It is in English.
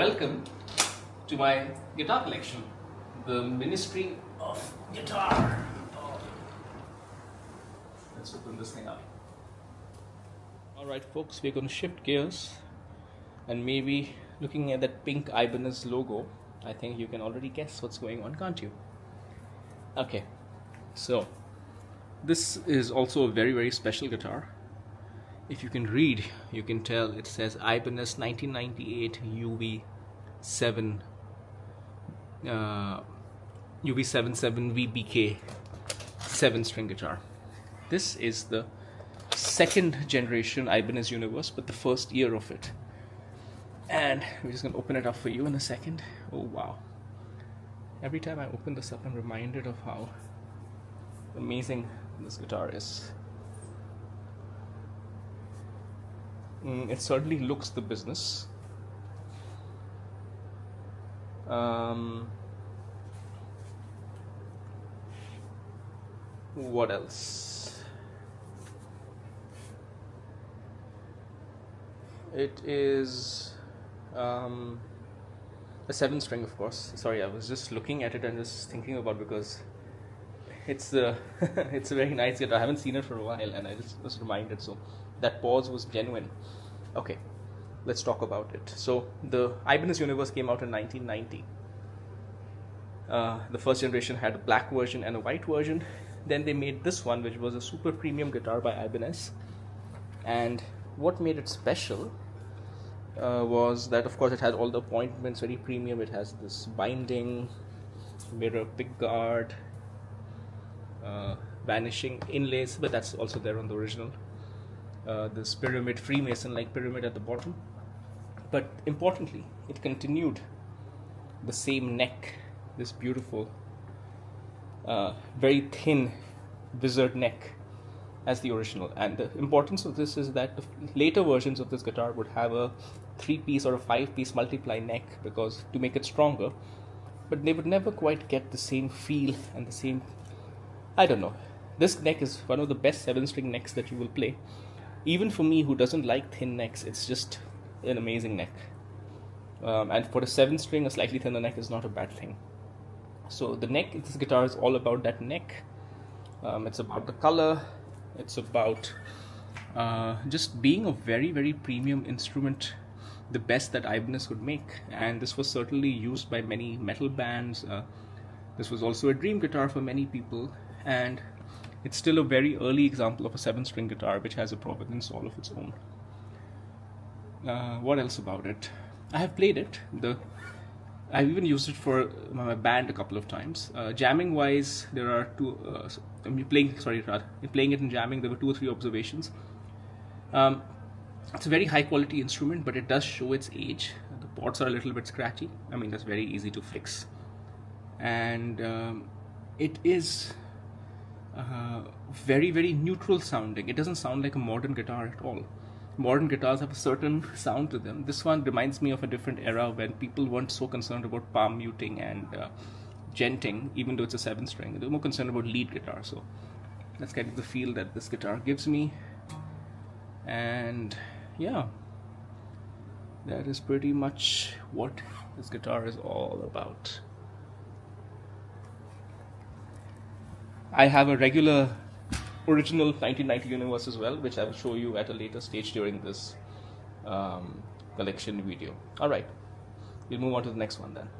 Welcome to my guitar collection, the Ministry of Guitar. Let's open this thing up. Alright folks, we're going to shift gears and maybe looking at that pink Ibanez logo, I think you can already guess what's going on, can't you? Okay, so this is also a very special guitar. If you can read, you can tell it says Ibanez 1998 UV777VBK 7-string guitar. This is the second generation Ibanez Universe, but the first year of it. And we're just going to open it up for you in a second. Oh wow. Every time I open this up, I'm reminded of how amazing this guitar is. It certainly looks the business. What else? It is a 7-string, of course. Sorry, I was just looking at it and just thinking about, because it's it's a very nice guitar. I haven't seen it for a while and I just was reminded, so that pause was genuine. Okay, let's talk about it. So the Ibanez Universe came out in 1990. The first generation had a black version and a white version. Then they made this one, which was a super premium guitar by Ibanez. And what made it special was that, of course, it had all the appointments, very premium. It has this binding, mirror pickguard, vanishing inlays, but that's also there on the original. This pyramid, Freemason-like pyramid at the bottom. But importantly, it continued the same neck, this beautiful, very thin wizard neck as the original. And the importance of this is that the later versions of this guitar would have a 3-piece or a 5-piece multiply neck, because to make it stronger, but they would never quite get the same feel and the same, I don't know. This neck is one of the best 7-string necks that you will play. Even for me, who doesn't like thin necks, it's just an amazing neck. And for a 7-string, a slightly thinner neck is not a bad thing. So the neck in this guitar is all about that neck. It's about the color. It's about just being a very premium instrument, the best that Ibanez could make. And this was certainly used by many metal bands. This was also a dream guitar for many people. And it's still a very early example of a 7-string guitar which has a provenance all of its own. What else about it? I have played it. I've even used it for my band a couple of times. Jamming wise, there are in playing it and jamming, there were 2 or 3 observations. It's a very high quality instrument, but it does show its age. The ports are a little bit scratchy. I mean, that's very easy to fix. And it is very neutral sounding. It doesn't sound like a modern guitar at all. Modern guitars have a certain sound to them. This one reminds me of a different era when people weren't so concerned about palm muting and genting, even though it's a 7-string. They were more concerned about lead guitar. So that's kind of the feel that this guitar gives me. And yeah, that is pretty much what this guitar is all about. I have a regular original 1990 Universe as well, which I will show you at a later stage during this collection video. Alright, we'll move on to the next one then.